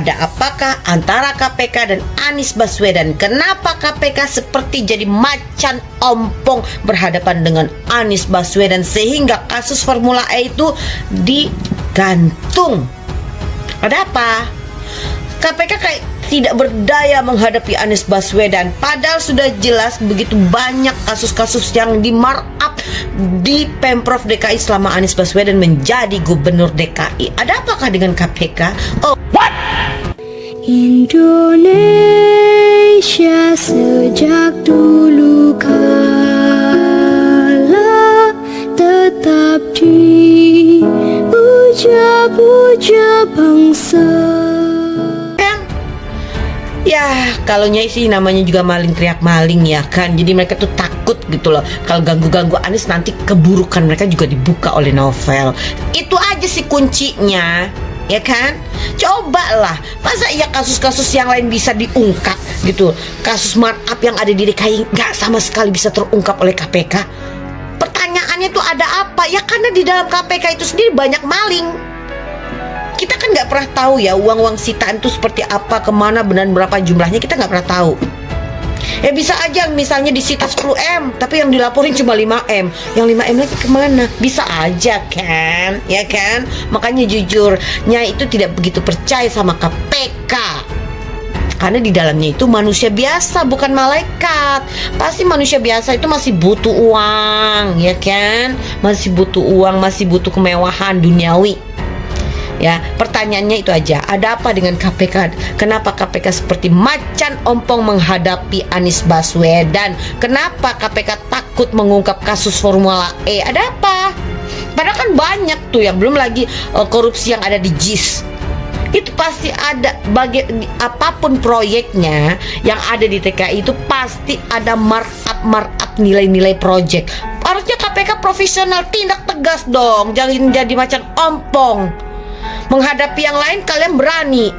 Ada apakah antara KPK dan Anies Baswedan? Kenapa KPK seperti jadi macan ompong berhadapan dengan Anies Baswedan sehingga kasus Formula E itu digantung? Ada apa? KPK kayak tidak berdaya menghadapi Anies Baswedan, padahal sudah jelas begitu banyak kasus-kasus yang di-markup di Pemprov DKI selama Anies Baswedan menjadi gubernur DKI. Ada apakah dengan KPK? Oh, what? Indonesia sejak dulu kala tetap dipuja-puja bangsa. Ya, kalau Nyai sih namanya juga maling teriak maling ya kan. Jadi mereka tuh takut gitu loh. Kalau ganggu-ganggu Anies nanti keburukan mereka juga dibuka oleh novel. Itu aja sih kuncinya, ya kan? Cobalah, masa iya kasus-kasus yang lain bisa diungkap gitu. Kasus markup yang ada di DKI nggak sama sekali bisa terungkap oleh KPK. Pertanyaannya tuh ada apa? Ya karena di dalam KPK itu sendiri banyak maling. Kita kan nggak pernah tahu ya uang-uang sitaan itu seperti apa, kemana, dan berapa jumlahnya, kita nggak pernah tahu. Ya bisa aja misalnya disita 10M tapi yang dilaporin cuma 5M, yang 5M lagi kemana? Bisa aja kan, ya kan? Makanya jujurnya itu tidak begitu percaya sama KPK, karena di dalamnya itu manusia biasa, bukan malaikat. Pasti manusia biasa itu masih butuh uang, ya kan? Masih butuh uang, masih butuh kemewahan duniawi. Ya, pertanyaannya itu aja. Ada apa dengan KPK? Kenapa KPK seperti macan ompong menghadapi Anies Baswedan? Kenapa KPK takut mengungkap kasus Formula E? Ada apa? Padahal kan banyak tuh ya, belum lagi korupsi yang ada di JIS. Itu pasti ada, apapun proyeknya yang ada di TKI itu pasti ada markup nilai-nilai proyek. Harusnya KPK profesional, tindak tegas dong, jangan jadi macan ompong. Menghadapi yang lain kalian berani,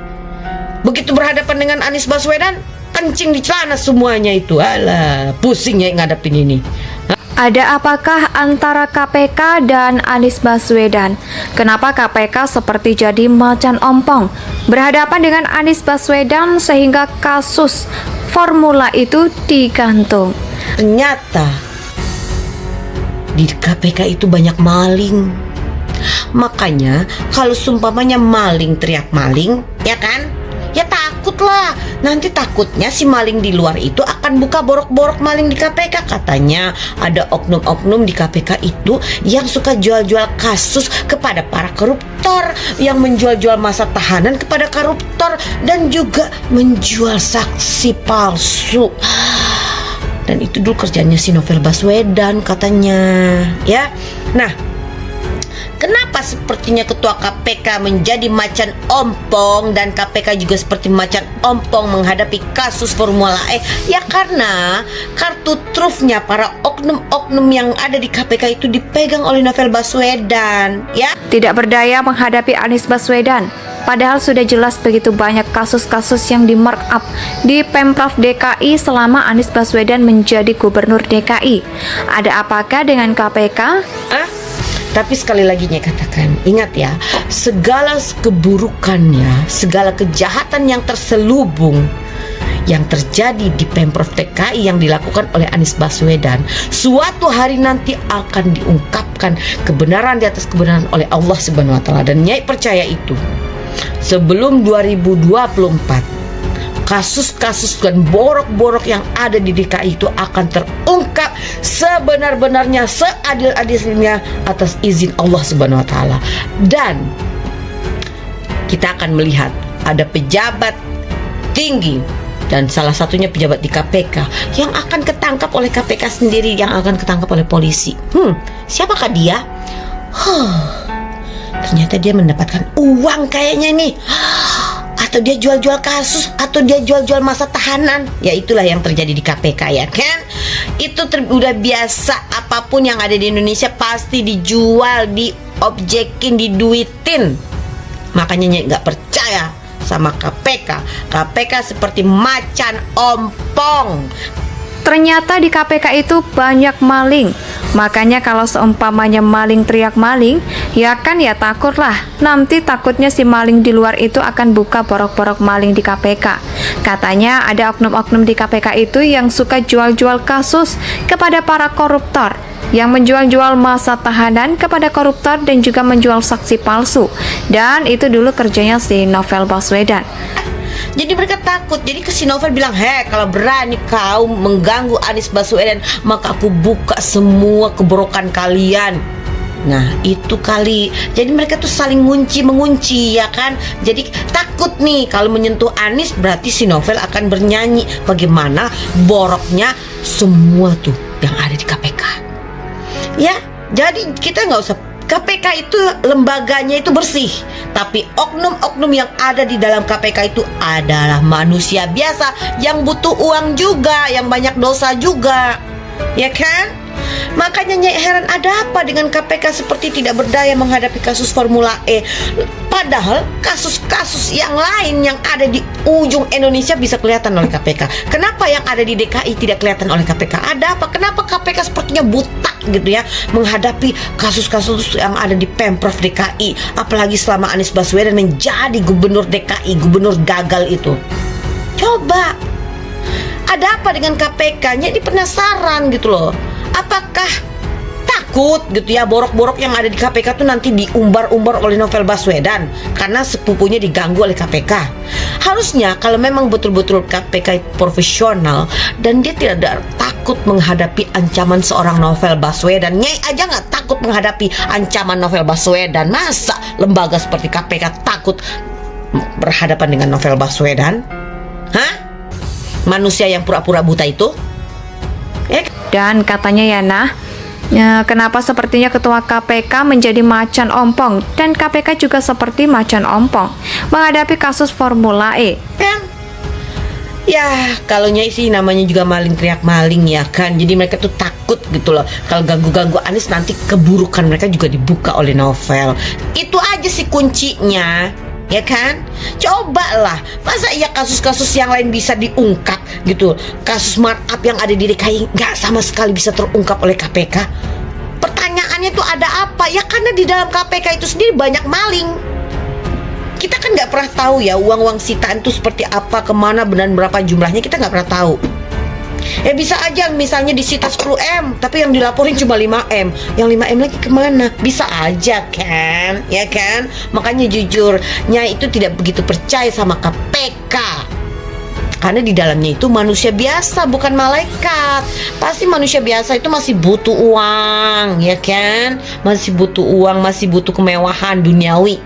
begitu berhadapan dengan Anies Baswedan kencing di celana semuanya itu. Alah, pusingnya ngadepin ini. Ada apakah antara KPK dan Anies Baswedan? Kenapa KPK seperti jadi macan ompong berhadapan dengan Anies Baswedan sehingga kasus Formula itu digantung? Ternyata di KPK itu banyak maling. Makanya kalau sumpamanya maling teriak maling, ya kan? Ya takutlah. Nanti takutnya si maling di luar itu akan buka borok-borok maling di KPK. Katanya ada oknum-oknum di KPK itu yang suka jual-jual kasus kepada para koruptor, yang menjual-jual masa tahanan kepada koruptor, dan juga menjual saksi palsu. Dan itu dulu kerjanya si Novel Baswedan katanya, ya. Nah, kenapa sepertinya ketua KPK menjadi macan ompong dan KPK juga seperti macan ompong menghadapi kasus Formula E? Ya karena kartu trufnya para oknum-oknum yang ada di KPK itu dipegang oleh Novel Baswedan, ya. Tidak berdaya menghadapi Anies Baswedan, padahal sudah jelas begitu banyak kasus-kasus yang di-markup di Pemprov DKI selama Anies Baswedan menjadi gubernur DKI. Ada apakah dengan KPK? Tapi sekali lagi Nyai katakan, ingat ya, segala keburukannya, segala kejahatan yang terselubung yang terjadi di Pemprov DKI yang dilakukan oleh Anies Baswedan, suatu hari nanti akan diungkapkan kebenaran di atas kebenaran oleh Allah Subhanahu wa Ta'ala. Dan Nyai percaya itu. Sebelum 2024, kasus-kasus dan borok-borok yang ada di DKI itu akan terungkap sebenar-benarnya, seadil-adilnya atas izin Allah Subhanahu wa Ta'ala. Dan kita akan melihat ada pejabat tinggi dan salah satunya pejabat di KPK yang akan ketangkap oleh KPK sendiri, yang akan ketangkap oleh polisi. Siapakah dia? Ternyata dia mendapatkan uang kayaknya nih. Atau dia jual-jual kasus, atau dia jual-jual masa tahanan. Ya itulah yang terjadi di KPK, ya kan? Itu udah biasa, apapun yang ada di Indonesia pasti dijual, diobjekin, diduitin. Makanya nggak percaya sama KPK. KPK seperti macan ompong. Ternyata di KPK itu banyak maling. Makanya kalau seumpamanya maling teriak maling, ya kan ya takutlah. Nanti takutnya si maling di luar itu akan buka borok-borok maling di KPK. Katanya ada oknum-oknum di KPK itu yang suka jual-jual kasus kepada para koruptor, yang menjual-jual masa tahanan kepada koruptor dan juga menjual saksi palsu. Dan itu dulu kerjanya si Novel Baswedan. Jadi mereka takut. Jadi ke si Novel bilang, kalau berani kau mengganggu Anies Baswedan, maka aku buka semua keborokan kalian. Nah itu kali. Jadi mereka tuh saling mengunci ya kan. Jadi takut nih kalau menyentuh Anies, berarti si Novel akan bernyanyi bagaimana boroknya semua tuh yang ada di KPK. Ya, jadi kita nggak usah. KPK itu lembaganya itu bersih, tapi oknum-oknum yang ada di dalam KPK itu adalah manusia biasa yang butuh uang juga, yang banyak dosa juga, ya kan? Makanya Nyai heran ada apa dengan KPK seperti tidak berdaya menghadapi kasus Formula E. Padahal kasus-kasus yang lain yang ada di ujung Indonesia bisa kelihatan oleh KPK. Kenapa yang ada di DKI tidak kelihatan oleh KPK? Ada apa? Kenapa KPK sepertinya buta gitu ya menghadapi kasus-kasus yang ada di Pemprov DKI? Apalagi selama Anies Baswedan menjadi gubernur DKI, gubernur gagal itu. Coba, ada apa dengan KPK-nya? Ini penasaran gitu loh. Apakah takut gitu ya borok-borok yang ada di KPK tuh nanti diumbar-umbar oleh Novel Baswedan karena sepupunya diganggu oleh KPK? Harusnya kalau memang betul-betul KPK profesional dan dia tidak ada takut menghadapi ancaman seorang Novel Baswedan. Nyai aja nggak takut menghadapi ancaman Novel Baswedan. Masa lembaga seperti KPK takut berhadapan dengan Novel Baswedan? Hah? Manusia yang pura-pura buta itu? Dan katanya ya kenapa sepertinya ketua KPK menjadi macan ompong dan KPK juga seperti macan ompong menghadapi kasus Formula E. Kan? Ya kalau Nyai sih namanya juga maling teriak maling ya kan. Jadi mereka tuh takut gitu loh. Kalau ganggu-ganggu Anies nanti keburukan mereka juga dibuka oleh Novel. Itu aja sih kuncinya. Ya kan? Cobalah. Masa iya kasus-kasus yang lain bisa diungkap gitu? Kasus markup yang ada di DKI nggak sama sekali bisa terungkap oleh KPK. Pertanyaannya tuh ada apa? Ya karena di dalam KPK itu sendiri banyak maling. Kita kan nggak pernah tahu ya uang-uang sitaan itu seperti apa, kemana, dan berapa jumlahnya, kita nggak pernah tahu. Ya bisa aja misalnya disita 10M tapi yang dilaporin cuma 5M. Yang 5M lagi kemana? Bisa aja kan? Ya kan? Makanya jujur Nyai itu tidak begitu percaya sama KPK. Karena di dalamnya itu manusia biasa, bukan malaikat. Pasti manusia biasa itu masih butuh uang, ya kan? Masih butuh uang, masih butuh kemewahan duniawi.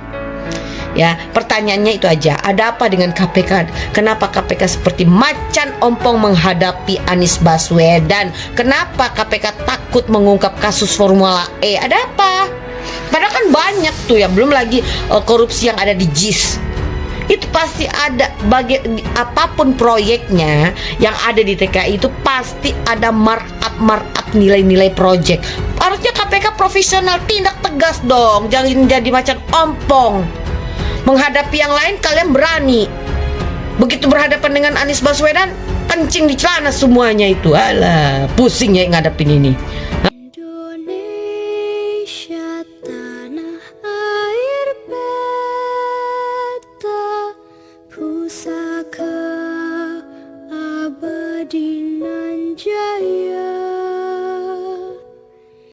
Ya, pertanyaannya itu aja. Ada apa dengan KPK? Kenapa KPK seperti macan ompong menghadapi Anies Baswedan? Kenapa KPK takut mengungkap kasus Formula E? Ada apa? Padahal kan banyak tuh ya, belum lagi korupsi yang ada di JIS. Itu pasti ada apapun proyeknya yang ada di TKI itu pasti ada markup nilai-nilai proyek. Harusnya KPK profesional, tindak tegas dong, jangan jadi macan ompong. Menghadapi yang lain kalian berani. Begitu berhadapan dengan Anies Baswedan, kencing di celana semuanya itu. Alah, pusing ya ngadepin ini.